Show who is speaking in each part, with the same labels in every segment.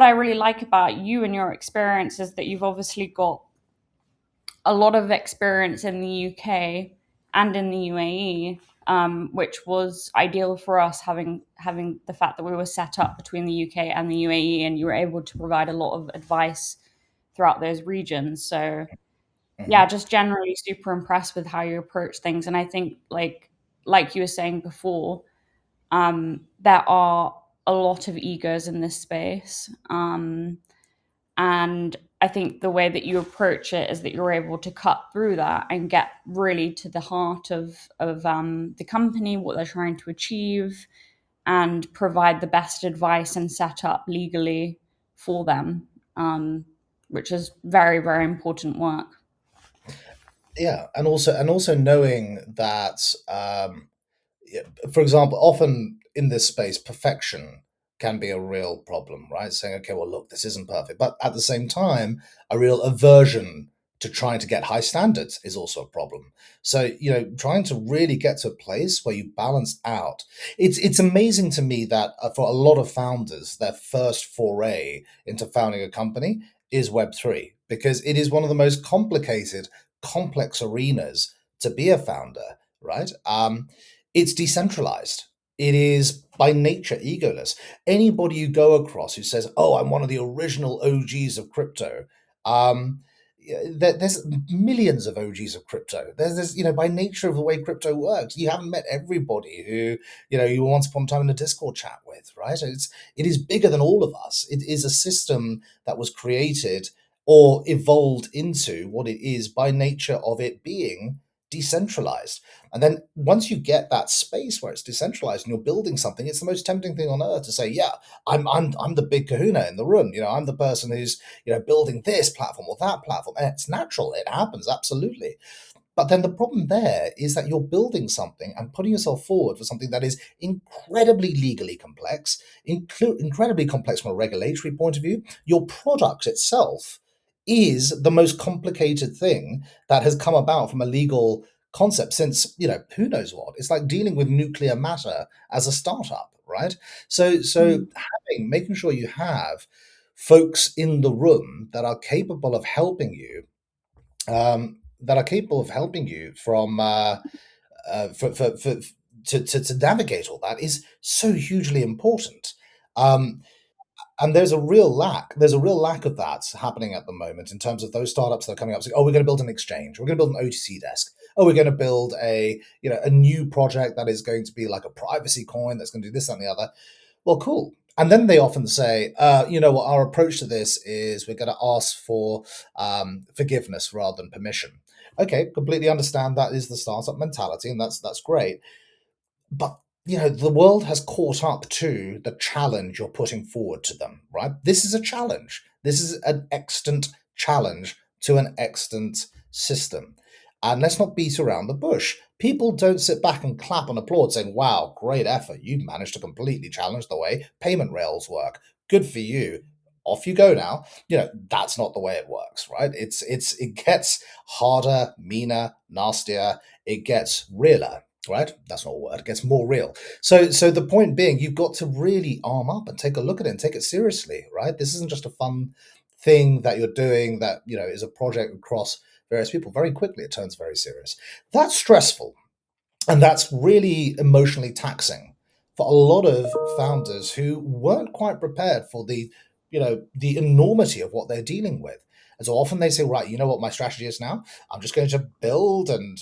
Speaker 1: what I really like about you and your experience is that you've obviously got a lot of experience in the UK and in the UAE, which was ideal for us having the fact that we were set up between the UK and the UAE, and you were able to provide a lot of advice throughout those regions. So yeah,
Speaker 2: Mhm.
Speaker 1: just generally super impressed with how you approach things, and I think like you were saying before, there are a lot of egos in this space. And I think the way that you approach it is that you're able to cut through that and get really to the heart of the company, what they're trying to achieve, and provide the best advice and setup legally for them, which is very, very important work.
Speaker 2: Yeah, and also knowing that, yeah, for example, often in this space, perfection can be a real problem, right? Saying, okay, well, look, this isn't perfect, but at the same time, a real aversion to trying to get high standards is also a problem. So, trying to really get to a place where you balance out. It's amazing to me that for a lot of founders, their first foray into founding a company is Web3 because it is one of the most complicated, complex arenas to be a founder, right? It's decentralized. It is by nature egoless. Anybody you go across who says, "Oh, I'm one of the original OGs of crypto," yeah, there's millions of OGs of crypto. There's by nature of the way crypto works, you haven't met everybody who you were once upon a time in a Discord chat with, right? It is bigger than all of us. It is a system that was created or evolved into what it is by nature of it being decentralized. And then once you get that space where it's decentralized and you're building something, it's the most tempting thing on earth to say, "Yeah, I'm the big kahuna in the room. I'm the person who's building this platform or that platform." And it's natural; it happens absolutely. But then the problem there is that you're building something and putting yourself forward for something that is incredibly legally complex, incredibly complex from a regulatory point of view. Your product itself is the most complicated thing that has come about from a legal concept since who knows what. It's like dealing with nuclear matter as a startup, right? So making sure you have folks in the room that are capable of helping you, from for to navigate all that is so hugely important. Um, and there's a real lack of that happening at the moment in terms of those startups that are coming up saying, "Oh, we're going to build an exchange, we're going to build an OTC desk, oh, we're going to build a new project that is going to be like a privacy coin that's going to do this and the other." Well, cool. And then they often say, "You know what? Our approach to this is we're going to ask for forgiveness rather than permission." Okay, completely understand that is the startup mentality, and that's great. But the world has caught up to the challenge you're putting forward to them, right? This is a challenge. This is an extant challenge to an extant system. And let's not beat around the bush. People don't sit back and clap and applaud saying, "Wow, great effort. You've managed to completely challenge the way payment rails work. Good for you. Off you go now." That's not the way it works, right? It gets harder, meaner, nastier, it gets realer, right? That's not a word. It gets more real. So the point being, you've got to really arm up and take a look at it and take it seriously, right? This isn't just a fun thing that you're doing that is a project across various people. Very quickly, it turns very serious. That's stressful, and that's really emotionally taxing for a lot of founders who weren't quite prepared for the enormity of what they're dealing with. And so often they say, "Right, you know what my strategy is now? I'm just going to build and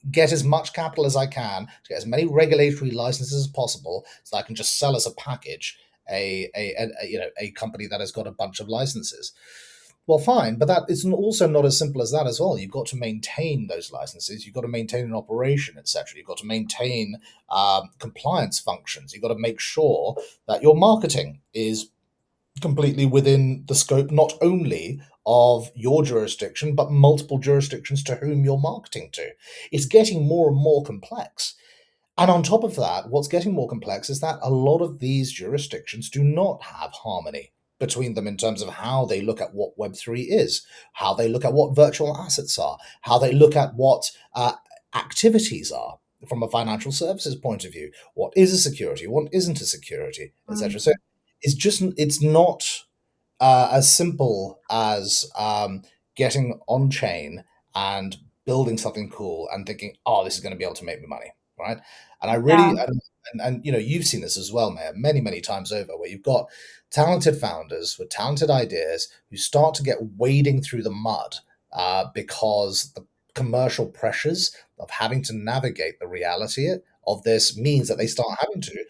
Speaker 2: get as much capital as I can to get as many regulatory licenses as possible, so I can just sell as a package a company that has got a bunch of licenses." Well, fine, but that is also not as simple as that as well. You've got to maintain those licenses. You've got to maintain an operation, etc. You've got to maintain compliance functions. You've got to make sure that your marketing is completely within the scope not only of your jurisdiction, but multiple jurisdictions to whom you're marketing to. It's getting more and more complex. And on top of that, what's getting more complex is that a lot of these jurisdictions do not have harmony between them in terms of how they look at what Web3 is, how they look at what virtual assets are, how they look at what activities are from a financial services point of view, what is a security, what isn't a security, etc. So is just it's not as simple as getting on chain and building something cool and thinking, oh, this is going to be able to make me money, right? And I
Speaker 1: Yeah,
Speaker 2: really, and you know, you've seen this as well, Mayor, many, many times over, where you've got talented founders with talented ideas who start to get wading through the mud because the commercial pressures of having to navigate the reality of this means that they start having to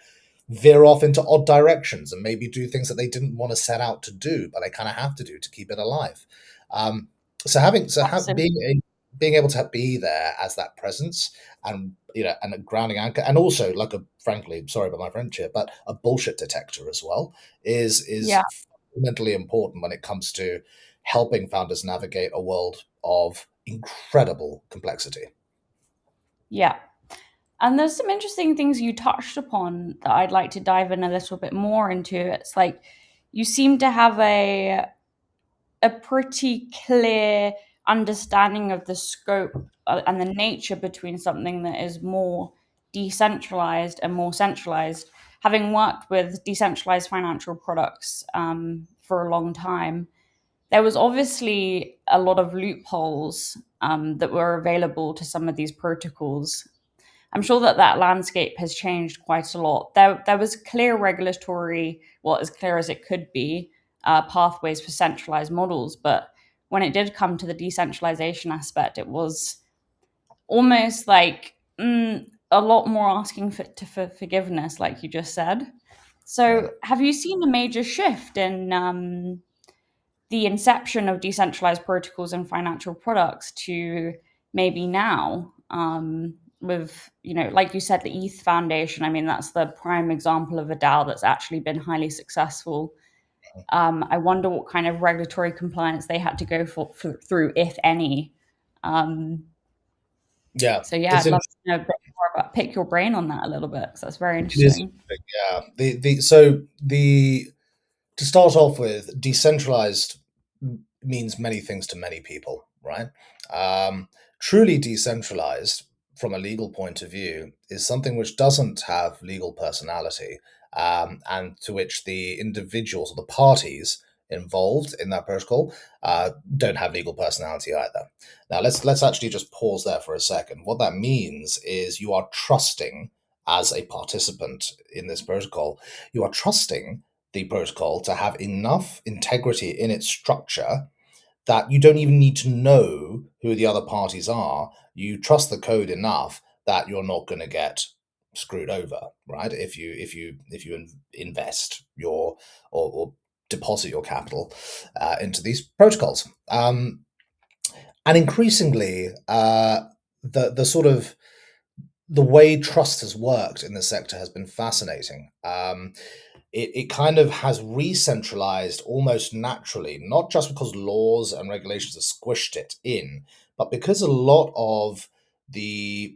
Speaker 2: veer off into odd directions and maybe do things that they didn't want to set out to do, but they kind of have to do to keep it alive. Um, so
Speaker 1: absolutely.
Speaker 2: being able to be there as that presence and you know and a grounding anchor and also like a frankly sorry about my French here, but a bullshit detector as well
Speaker 1: Yeah,
Speaker 2: is fundamentally important when it comes to helping founders navigate a world of incredible complexity.
Speaker 1: yeah. And there's some interesting things you touched upon that I'd like to dive in a little bit more into. It's like you seem to have a pretty clear understanding of the scope and the nature between something that is more decentralized and more centralized. Having worked with decentralized financial products for a long time, there was obviously a lot of loopholes that were available to some of these protocols. I'm sure that that landscape has changed quite a lot. There was clear regulatory, well, as clear as it could be, pathways for centralized models. But when it did come to the decentralization aspect, it was almost like a lot more asking for forgiveness, like you just said. So,
Speaker 2: Mm.
Speaker 1: have you seen a major shift in the inception of decentralized protocols and financial products to maybe now with like you said, the ETH Foundation? I mean, that's the prime example of a DAO that's actually been highly successful. I wonder what kind of regulatory compliance they had to go through, if any. um,
Speaker 2: Yeah,
Speaker 1: so yeah,
Speaker 2: it's
Speaker 1: I'd love to know a bit more about, pick your brain on that a little bit, because that's very
Speaker 2: It is
Speaker 1: interesting.
Speaker 2: interesting, yeah. The to start off with, decentralized means many things to many people, right? Um, Truly decentralized, from a legal point of view, is something which doesn't have legal personality, and to which the individuals or the parties involved in that protocol don't have legal personality either. Now, let's actually just pause there for a second. What that means is you are trusting as a participant in this protocol, you are trusting the protocol to have enough integrity in its structure that you don't even need to know who the other parties are. You trust the code enough that you're not going to get screwed over, right? If you invest your or deposit your capital into these protocols, and increasingly, the sort of the way trust has worked in the sector has been fascinating. It kind of has re-centralized almost naturally, not just because laws and regulations have squished it in, but because a lot of the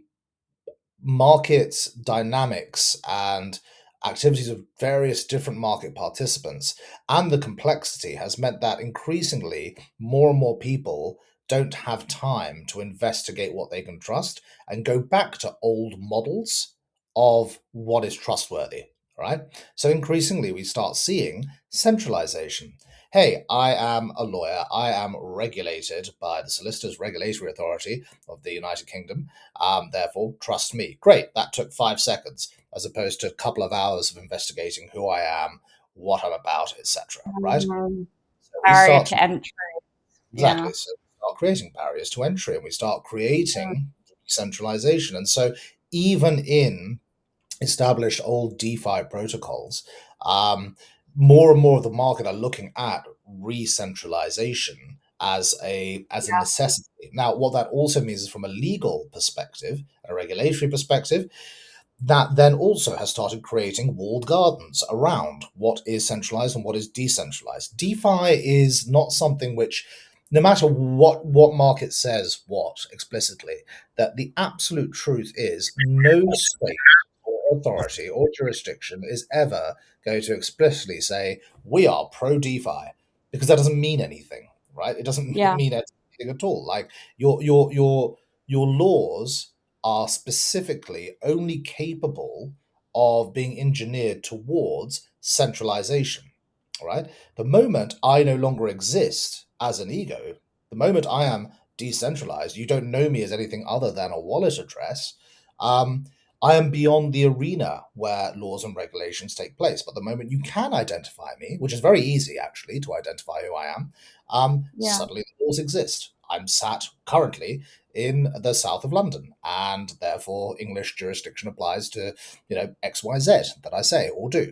Speaker 2: market dynamics and activities of various different market participants and the complexity has meant that increasingly more and more people don't have time to investigate what they can trust and go back to old models of what is trustworthy, right? So increasingly we start seeing centralization. Hey, I am a lawyer, I am regulated by the Solicitors Regulatory Authority of the United Kingdom, therefore, trust me. Great, that took 5 seconds, as opposed to a couple of hours of investigating who I am, what I'm about, etc. Right?
Speaker 1: Um,
Speaker 2: So we
Speaker 1: Barrier
Speaker 2: start
Speaker 1: to entry. Yeah.
Speaker 2: exactly. So we start creating barriers to entry, and we start
Speaker 1: Mm.
Speaker 2: creating decentralization. And so even in established old DeFi protocols, um, more and more of the market are looking at re-centralization as a necessity. Now, what that also means is from a legal perspective, a regulatory perspective, that then also has started creating walled gardens around what is centralized and what is decentralized. DeFi is not something which, no matter what market says what explicitly, that the absolute truth is no state or authority or jurisdiction is ever going to explicitly say we are pro DeFi, because that doesn't mean anything, right? It doesn't
Speaker 1: Yeah.
Speaker 2: mean anything at all. Like your laws are specifically only capable of being engineered towards centralization, right? The moment I no longer exist as an ego, the moment I am decentralized, you don't know me as anything other than a wallet address. Um, I am beyond the arena where laws and regulations take place. But the moment you can identify me, which is very easy actually to identify who I am,
Speaker 1: Yeah.
Speaker 2: suddenly the laws exist. I'm sat currently in the south of London, and therefore English jurisdiction applies to XYZ that I say or do.